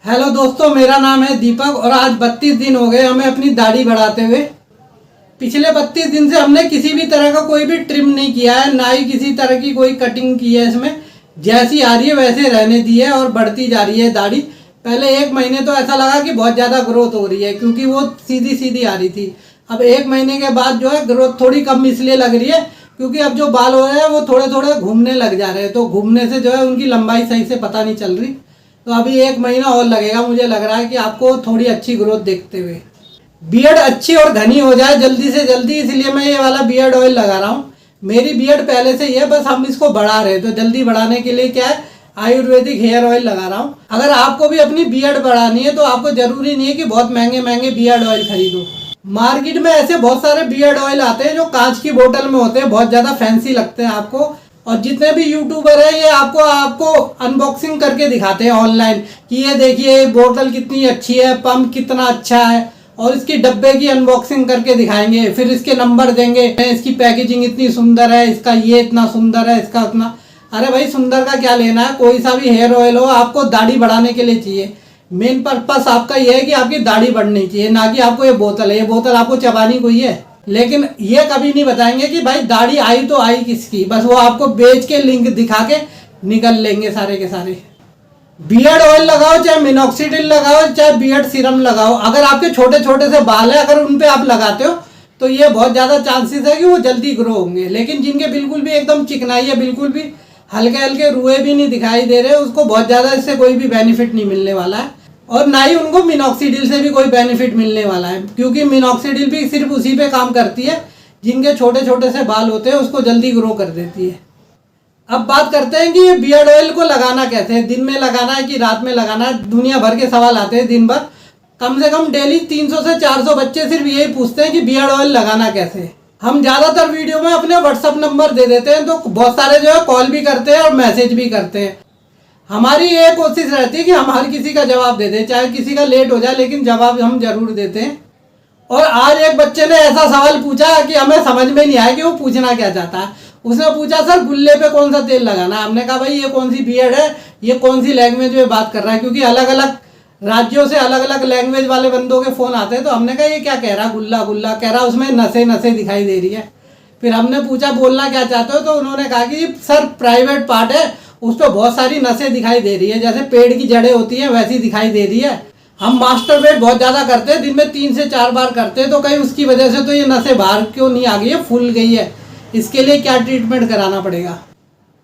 Hello दोस्तों, मेरा नाम है दीपक और आज 32 दिन हो गए हमें अपनी दाढ़ी बढ़ाते हुए। पिछले 32 दिन से हमने किसी भी तरह का कोई भी ट्रिम नहीं किया है, ना ही किसी तरह की कोई कटिंग की है। इसमें जैसी आ रही है वैसे रहने दी है और बढ़ती जा रही है दाढ़ी। पहले 1 महीने तो ऐसा लगा कि बहुत ज़्यादा ग्रोथ हो रही है क्योंकि वो सीधी सीधी आ रही थी। अब 1 महीने के बाद जो है ग्रोथ थोड़ी कम इसलिए लग रही है क्योंकि अब जो बाल हो रहे हैं वो थोड़े थोड़े घूमने लग जा रहे हैं, तो घूमने से जो है उनकी लंबाई सही से पता नहीं चल रही। तो अभी 1 महीना और लगेगा, मुझे लग रहा है कि आपको थोड़ी अच्छी ग्रोथ देखते हुए बियर्ड अच्छी और घनी हो जाए जल्दी से जल्दी, इसलिए मैं ये वाला बियर्ड ऑयल लगा रहा हूँ। मेरी बियर्ड पहले से ही है, बस हम इसको बढ़ा रहे हैं, तो जल्दी बढ़ाने के लिए क्या है, आयुर्वेदिक हेयर ऑयल लगा रहा हूँ। अगर आपको भी अपनी बियर्ड बढ़ानी है तो आपको जरूरी नहीं है कि बहुत महंगे महंगे बियर्ड ऑयल खरीदो। मार्केट में ऐसे बहुत सारे बियर्ड ऑयल आते हैं जो कांच की बोतल में होते हैं, बहुत ज्यादा फैंसी लगते हैं आपको। और जितने भी यूट्यूबर हैं ये आपको अनबॉक्सिंग करके दिखाते हैं ऑनलाइन कि ये देखिए बोतल कितनी अच्छी है, पंप कितना अच्छा है, और इसकी डब्बे की अनबॉक्सिंग करके दिखाएंगे, फिर इसके नंबर देंगे, इसकी पैकेजिंग इतनी सुंदर है, इसका ये इतना सुंदर है, इसका उतना। अरे भाई, सुंदर का क्या लेना है, कोई सा भी हेयर ऑयल हो आपको दाढ़ी बढ़ाने के लिए चाहिए। मेन पर्पस आपका ये है कि आपकी दाढ़ी बढ़नी चाहिए, ना कि आपको ये बोतल आपको चबानी कोई है। लेकिन ये कभी नहीं बताएंगे कि भाई दाढ़ी आई तो आई किसकी, बस वो आपको बेच के लिंक दिखा के निकल लेंगे सारे के सारे। बियर्ड ऑयल लगाओ, चाहे मिनॉक्सिडिल लगाओ, चाहे बियर्ड सीरम लगाओ, अगर आपके छोटे छोटे से बाल है अगर उन पे आप लगाते हो तो ये बहुत ज़्यादा चांसेस है कि वो जल्दी ग्रो होंगे। लेकिन जिनके बिल्कुल भी एकदम चिकनाई है, बिल्कुल भी हल्के हल्के रुए भी नहीं दिखाई दे रहे, उसको बहुत ज़्यादा इससे कोई भी बेनिफिट नहीं मिलने वाला है, और ना ही उनको मिनॉक्सिडिल से भी कोई बेनिफिट मिलने वाला है, क्योंकि मिनॉक्सिडिल भी सिर्फ उसी पे काम करती है जिनके छोटे छोटे से बाल होते हैं, उसको जल्दी ग्रो कर देती है। अब बात करते हैं कि ये बियर्ड ऑयल को लगाना कैसे है, दिन में लगाना है कि रात में लगाना है। दुनिया भर के सवाल आते हैं दिन भर, कम से कम डेली 300 से 400 बच्चे सिर्फ यही पूछते हैं कि बियर्ड ऑयल लगाना कैसे है। हम ज़्यादातर वीडियो में अपने व्हाट्सअप नंबर दे देते हैं, तो बहुत सारे जो है कॉल भी करते हैं और मैसेज भी करते हैं। हमारी ये कोशिश रहती है कि हम हर किसी का जवाब दे दें, चाहे किसी का लेट हो जाए, लेकिन जवाब हम जरूर देते हैं। और आज एक बच्चे ने ऐसा सवाल पूछा कि हमें समझ में नहीं आया कि वो पूछना क्या चाहता है। उसने पूछा, सर गुल्ले पे कौन सा तेल लगाना है। हमने कहा भाई ये कौन सी बियर्ड है, ये कौन सी लैंग्वेज में बात कर रहा है, क्योंकि अलग अलग राज्यों से अलग अलग लैंग्वेज वाले बंदों के फ़ोन आते हैं। तो हमने कहा ये क्या कह रहा, गुल्ला गुल्ला कह रहा, उसमें नसें नसें दिखाई दे रही है। फिर हमने पूछा बोलना क्या चाहते हो, तो उन्होंने कहा कि सर प्राइवेट पार्ट है, उस पर बहुत सारी नसें दिखाई दे रही है, जैसे पेड़ की जड़ें होती हैं वैसी दिखाई दे रही है। हम मास्टरबेट बहुत ज़्यादा करते हैं, दिन में 3 से 4 बार करते हैं, तो कहीं उसकी वजह से तो ये नसें बाहर क्यों नहीं आ गई है, फूल गई है, इसके लिए क्या ट्रीटमेंट कराना पड़ेगा।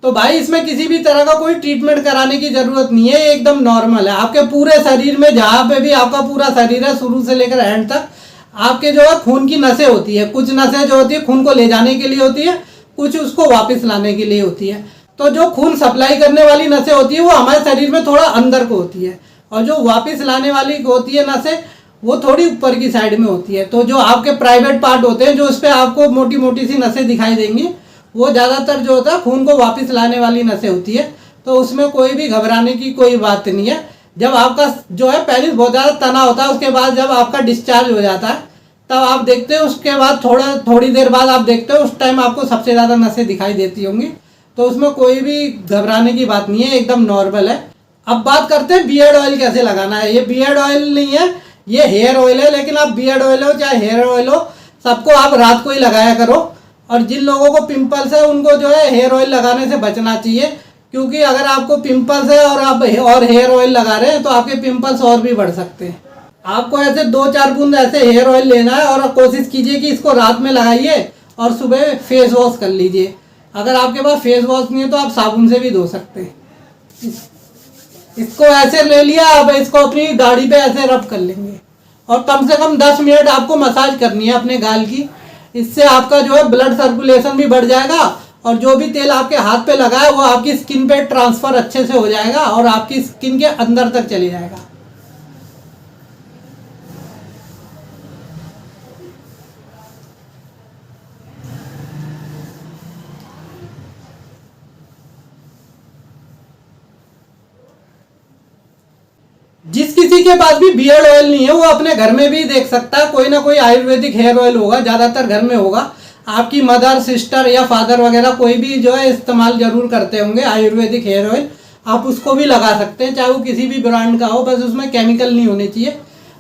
तो भाई इसमें किसी भी तरह का कोई ट्रीटमेंट कराने की ज़रूरत नहीं है, ये एकदम नॉर्मल है। आपके पूरे शरीर में जहाँ पे भी आपका पूरा शरीर है, शुरू से लेकर एंड तक, आपके जो है खून की नसें होती है। कुछ नसें जो होती है खून को ले जाने के लिए होती है, कुछ उसको वापस लाने के लिए होती है। तो जो खून सप्लाई करने वाली नसें होती है वो हमारे शरीर में थोड़ा अंदर को होती है, और जो वापस लाने वाली होती है नसें वो थोड़ी ऊपर की साइड में होती है। तो जो आपके प्राइवेट पार्ट होते हैं, जो उस पर आपको मोटी मोटी सी नसें दिखाई देंगी, वो ज़्यादातर जो होता है खून को वापस लाने वाली नसें होती है। तो उसमें कोई भी घबराने की कोई बात नहीं है। जब आपका जो है पेनिस बहुत ज़्यादा तना होता है, उसके बाद जब आपका डिस्चार्ज हो जाता है तब आप देखते हो, उसके बाद थोड़ी देर बाद आप देखते हो, उस टाइम आपको सबसे ज़्यादा नसें दिखाई देती होंगी। तो उसमें कोई भी घबराने की बात नहीं है, एकदम नॉर्मल है। अब बात करते हैं बियर्ड ऑयल कैसे लगाना है। ये बियर्ड ऑयल नहीं है, ये हेयर ऑयल है, लेकिन आप बियर्ड ऑयल हो चाहे हेयर ऑयल हो, सबको आप रात को ही लगाया करो। और जिन लोगों को पिंपल्स है उनको जो है हेयर ऑयल लगाने से बचना चाहिए, क्योंकि अगर आपको पिंपल्स है और आप हेयर ऑयल लगा रहे हैं तो आपके पिंपल्स और भी बढ़ सकते हैं। आपको ऐसे 2-4 बूंद ऐसे हेयर ऑयल लेना है और कोशिश कीजिए कि इसको रात में लगाइए और सुबह फेस वॉश कर लीजिए। अगर आपके पास फेस वॉश नहीं है तो आप साबुन से भी धो सकते हैं। इसको ऐसे ले लिया, अब इसको अपनी दाढ़ी पे ऐसे रब कर लेंगे और कम से कम 10 मिनट आपको मसाज करनी है अपने गाल की। इससे आपका जो है ब्लड सर्कुलेशन भी बढ़ जाएगा, और जो भी तेल आपके हाथ पे लगा है वो आपकी स्किन पे ट्रांसफ़र अच्छे से हो जाएगा और आपकी स्किन के अंदर तक चले जाएगा। जिस किसी के पास भी बियर्ड ऑयल नहीं है वो अपने घर में भी देख सकता है, कोई ना कोई आयुर्वेदिक हेयर ऑयल होगा, ज़्यादातर घर में होगा। आपकी मदर, सिस्टर या फादर वगैरह कोई भी जो है इस्तेमाल जरूर करते होंगे आयुर्वेदिक हेयर ऑयल। आप उसको भी लगा सकते हैं, चाहे वो किसी भी ब्रांड का हो, बस उसमें केमिकल नहीं होने चाहिए।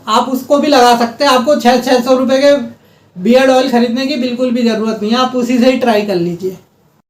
आप उसको भी लगा सकते हैं। आपको 600 रुपये के बियर्ड ऑयल खरीदने की बिल्कुल भी ज़रूरत नहीं है, आप उसी से ही ट्राई कर लीजिए।